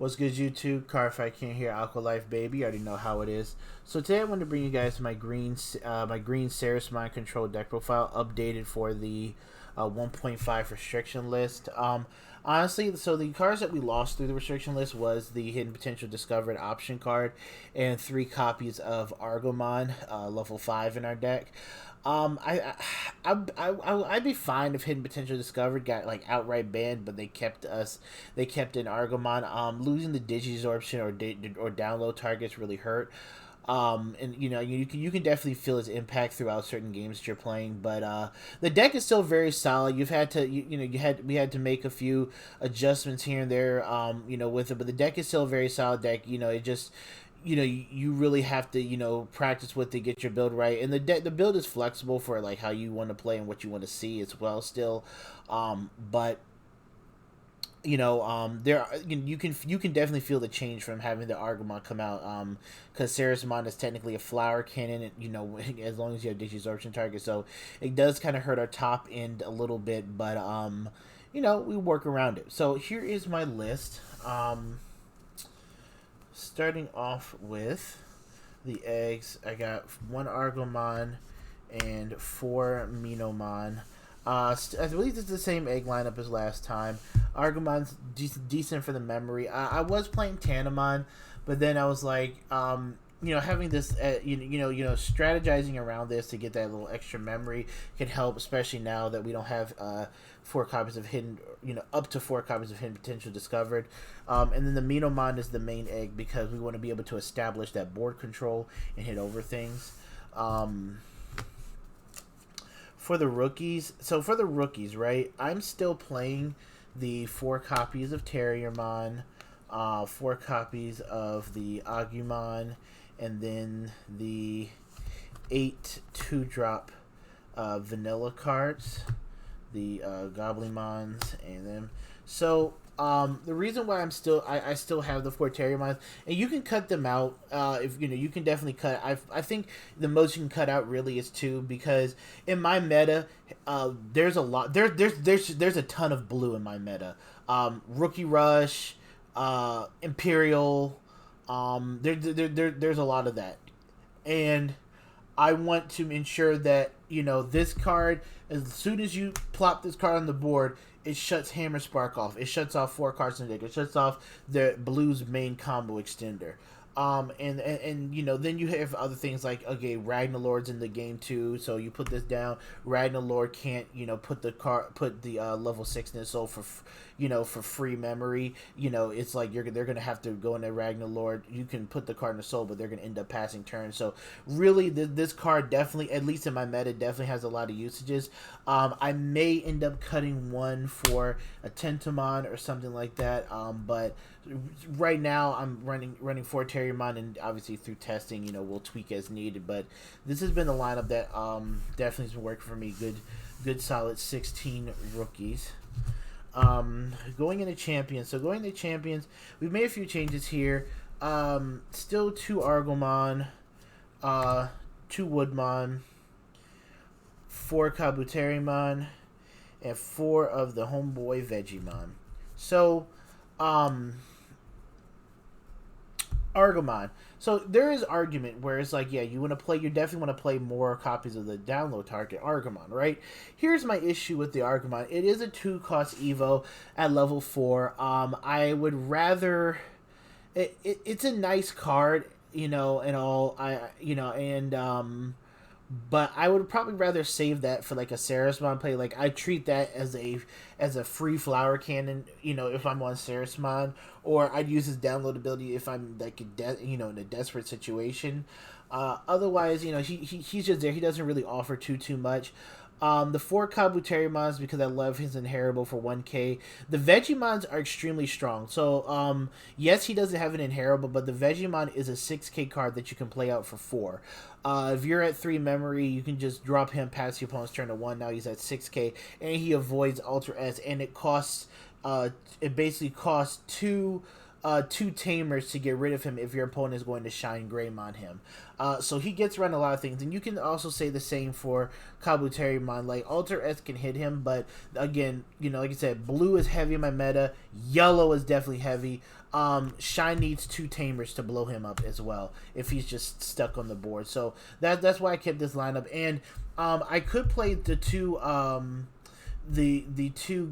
What's good, YouTube? Carfight King here, Aqua Life Baby. You already know how it is. So today I want to bring you guys my green Ceresmon control deck profile, updated for the 1.5 restriction list. Honestly, so the cards that we lost through the restriction list was the Hidden Potential Discovered option card and 3 copies of Argomon, level 5 in our deck. I'd be fine if Hidden Potential Discovered got like outright banned, but they kept in Argomon. Losing the Digisorption or download targets really hurt. And you can definitely feel its impact throughout certain games that you're playing, but the deck is still very solid. You've had to we had to make a few adjustments here and there with it, but the deck is still a very solid deck. It just you really have to practice with to get your build right, and the build is flexible for like how you want to play and what you want to see as well still. But there you can definitely feel the change from having the Argomon come out, because Ceresmon is technically a flower cannon, as long as you have Digisorption target, so it does kind of hurt our top end a little bit, but we work around it. So here is my list. Starting off with the eggs, I got 1 Argomon and 4 Minomon. I believe it's the same egg lineup as last time. Argomon's decent for the memory. I was playing Tanamon, but then I was like, having this, strategizing around this to get that little extra memory can help, especially now that we don't have 4 copies of hidden, up to 4 copies of Hidden Potential Discovered. And then the Minomon is the main egg because we want to be able to establish that board control and hit over things. For the rookies, right? I'm still playing the 4 copies of Terriermon, 4 copies of the Agumon, and then the 8 2-drop vanilla cards, the Goblimons, and them. So the reason why I still have the 4 Terriermons, and you can cut them out if you can definitely cut. I think the most you can cut out really is 2, because in my meta there's a lot there's a ton of blue in my meta. Rookie Rush, Imperial, there's a lot of that, and I want to ensure that this card, as soon as you plop this card on the board, it shuts Hammer Spark off. It shuts off 4 cards in the deck. It shuts off the Blue's main combo extender. And then you have other things like, okay, Ragnalord's in the game too, so you put this down. Ragnalord can't put the level 6 Nissel for free memory. It's like they're gonna have to go into Ragnalord. You can put the card in the soul, but they're gonna end up passing turns. So really, this card definitely, at least in my meta, definitely has a lot of usages. I may end up cutting 1 for a Tentamon or something like that. But right now I'm running 4 Terriermon, and obviously through testing, we'll tweak as needed. But this has been the lineup that definitely has been working for me. Good solid 16 rookies. Going into champions. We've made a few changes here. Still 2 Argomon, 2 Woodmon, 4 Kabuterimon, and 4 of the homeboy Vegemon. So, Argomon. So there is argument where it's like, yeah, you definitely want to play more copies of the download target Argomon, right? Here's my issue with the Argomon. It is a 2-cost Evo at level 4. I would rather it's a nice card, and all. But I would probably rather save that for like a Ceresmon play. Like, I treat that as a free flower cannon, if I'm on Ceresmon, or I'd use his download ability if I'm like in a desperate situation. Otherwise, he's just there. He doesn't really offer too much. The 4 Kabuterimons, because I love his inheritable for 1k. The Vegemons are extremely strong. So, yes, he doesn't have an inheritable, but the Vegemon is a 6k card that you can play out for 4. If you're at 3 memory, you can just drop him past your opponent's turn to 1. Now he's at 6k, and he avoids Ultra S, and it basically costs 2 two Tamers to get rid of him if your opponent is going to Shine Greymon him. So he gets around a lot of things, and you can also say the same for Kabuterimon. Like Alter S can hit him, but again, like I said, blue is heavy in my meta. Yellow is definitely heavy. Shine needs two Tamers to blow him up as well if he's just stuck on the board. So that's why I kept this lineup, and I could play the two two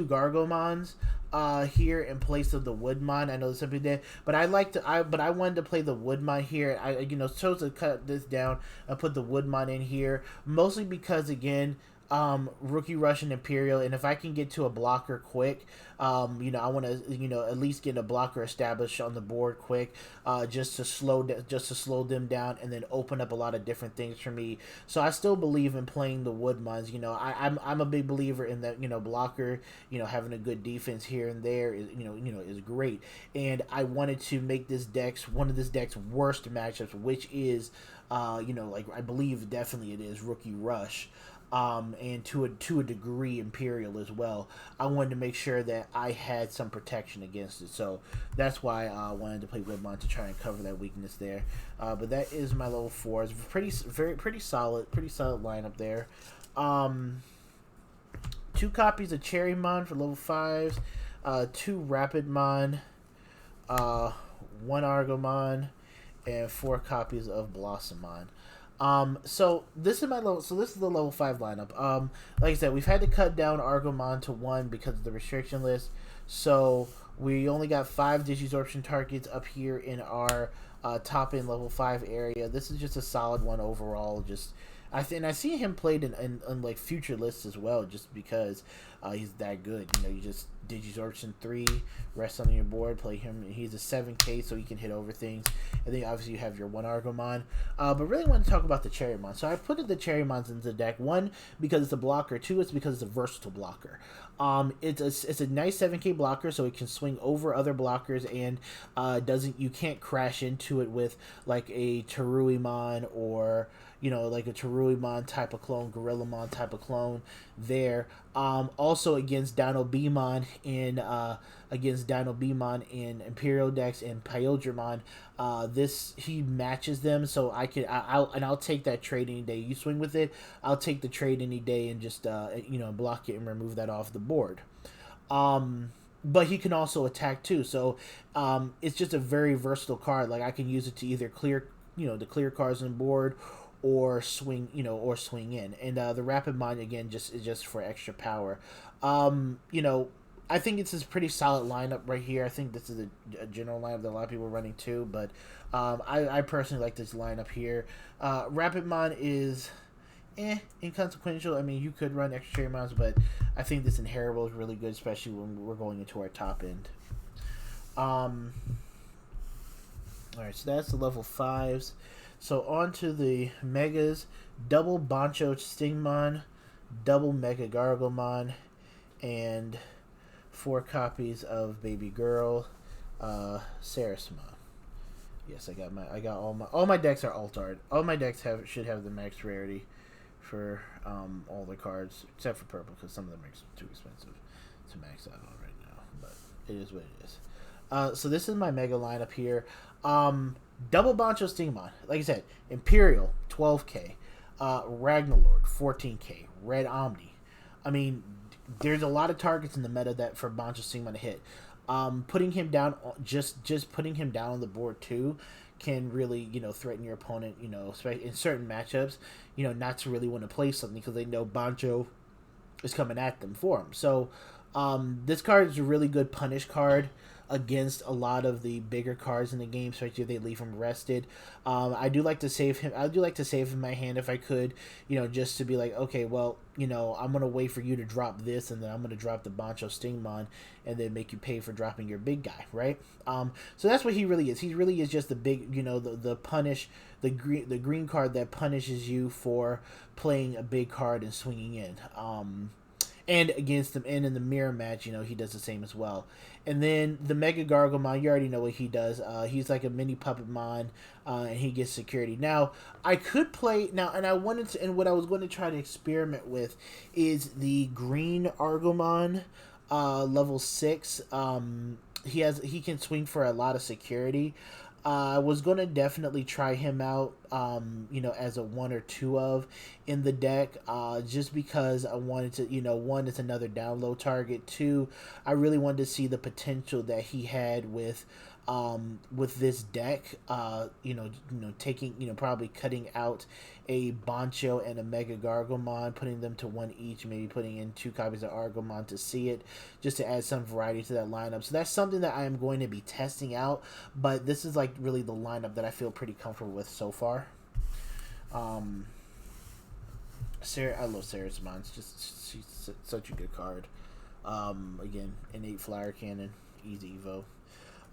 Gargomons here in place of the Woodmon. I know some people did, but I wanted to play the Woodmon here. I chose to cut this down and put the Woodmon in here, mostly because again, Rookie Rush and Imperial, and if I can get to a blocker quick, I want to at least get a blocker established on the board quick, just to slow them down and then open up a lot of different things for me. So I still believe in playing the Woodmons. I'm a big believer in that. Blocker, having a good defense here and there is is great, and I wanted to make one of this deck's worst matchups, which is like I believe definitely it is Rookie Rush. And to a degree Imperial as well. I wanted to make sure that I had some protection against it, so that's why I wanted to play Woodmon to try and cover that weakness there. But that is my level 4. It's pretty solid lineup there. 2 copies of Cherrymon for level 5s, 2 Rapidmon, 1 Argomon, and 4 copies of Blossomon. So this is the level 5 lineup. Like I said, we've had to cut down Argomon to 1 because of the restriction list. So we only got 5 Digisorption targets up here in our top end level 5 area. This is just a solid one overall. I see him played in like future lists as well, just because he's that good. You just Digisorption 3, rest on your board, play him. He's a 7K, so he can hit over things. And then obviously you have your 1 Argomon. But really want to talk about the Cherrymon. So I put the Cherrymons into the deck. 1, because it's a blocker. 2, it's because it's a versatile blocker. It's a nice 7K blocker, so it can swing over other blockers, and you can't crash into it with like a Teruimon or like a Teruimon type of clone, Gorillamon type of clone there. Also against Dino Beamon in Imperial decks and Pyodramon, he matches them, so I'll take that trade any day. You swing with it, I'll take the trade any day and just block it and remove that off the board. But he can also attack too, so it's just a very versatile card. Like I can use it to either clear cards on board, or swing in. And the Rapidmon again is just for extra power. I think it's a pretty solid lineup right here. I think this is a general lineup that a lot of people are running too, but I personally like this lineup here. Rapidmon is inconsequential. I mean, you could run extra Cherrymons, but I think this Inheritable is really good, especially when we're going into our top end. Alright, so that's the level 5s. So on to the Megas. Double Bancho Stingmon, double Mega Gargomon, and 4 copies of Baby Girl, Ceresmon. Yes, I got all my decks are alt-art. All my decks should have the max rarity for all the cards, except for purple, because some of them are too expensive to max out on right now. But it is what it is. So this is my Mega lineup here. Double Bancho Stingmon, like I said, Imperial 12K, Ragnarlord 14K, Red Omni. I mean, there's a lot of targets in the meta that for Bancho Stingmon to hit. Putting him down, just putting him down on the board too, can really threaten your opponent. Especially in certain matchups, not to really want to play something because they know Bancho is coming at them for him. So this card is a really good punish card against a lot of the bigger cards in the game, especially if they leave him rested. I do like to save him. I do like to save him in my hand if I could, just to be like, okay, well, I'm gonna wait for you to drop this, and then I'm gonna drop the Bancho Stingmon, and then make you pay for dropping your big guy, right? So that's what he really is. He really is just the big, the punish, the green card that punishes you for playing a big card and swinging in. And against them, and in the mirror match, he does the same as well. And then the Mega Gargomon, you already know what he does. He's like a mini Puppetmon, and he gets security. Now, I could play now, and what I was going to try to experiment with is the green Argomon, level 6. he can swing for a lot of security. I was gonna definitely try him out, as a one or two of in the deck, just because I wanted to, one, it's another download target. Two, I really wanted to see the potential that he had with this deck. Taking, probably cutting out a Bancho and a Mega Gargomon, putting them to one each, maybe putting in 2 copies of Argomon to see it, just to add some variety to that lineup. So that's something that I am going to be testing out, but this is like really the lineup that I feel pretty comfortable with so far. I love Ceresmon. She's such a good card. Again, innate Flower Cannon, easy Evo.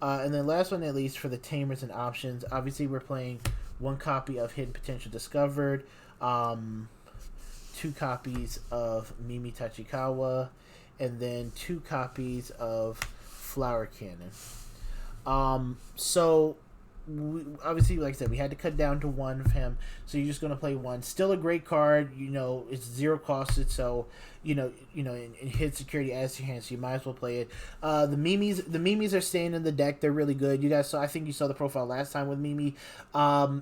And then last but not least, for the tamers and options, obviously we're playing 1 copy of Hidden Potential Discovered, 2 copies of Mimi Tachikawa, and then 2 copies of Flower Cannon. So obviously, like I said, we had to cut down to one of him, so you're just gonna play one. Still a great card, it's 0 costed, so and hit security adds to your hand, so you might as well play it. The Mimis are staying in the deck. They're really good. You guys saw, I think you saw the profile last time with Mimi.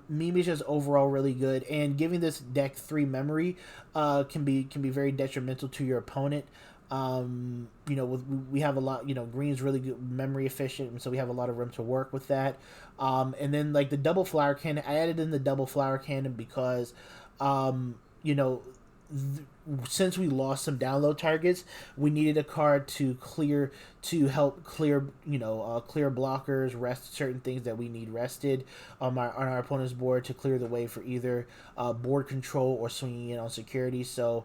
Mimi's just overall really good, and giving this deck 3 memory can be very detrimental to your opponent. We have a lot, green's really good memory efficient, and so we have a lot of room to work with that. And then like the double flower cannon, I added in the double flower cannon because, since we lost some download targets, we needed a card to help clear, clear blockers, rest certain things that we need rested on our opponent's board, to clear the way for either board control or swinging in on security. So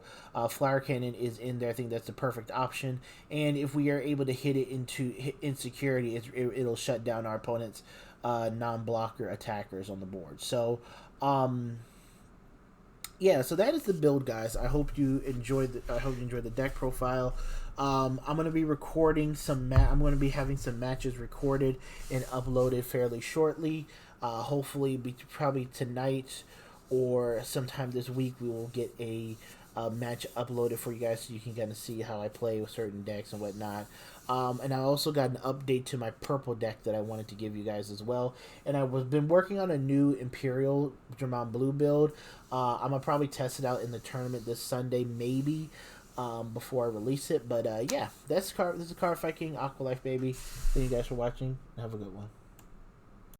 Flower Cannon is in there. I think that's the perfect option. And if we are able to hit it in security, it'll shut down our opponent's non-blocker attackers on the board. So yeah, so that is the build, guys. I hope you enjoyed the deck profile. I'm gonna be recording I'm gonna be having some matches recorded and uploaded fairly shortly. Hopefully, probably tonight or sometime this week, we will get a match uploaded for you guys, so you can kind of see how I play with certain decks and whatnot. And I also got an update to my purple deck that I wanted to give you guys as well. And been working on a new Imperial Digimon Blue build. I'm gonna probably test it out in the tournament this Sunday, maybe, before I release it. But yeah, this is Card Fight King Aqualife, baby. Thank you guys for watching. Have a good one.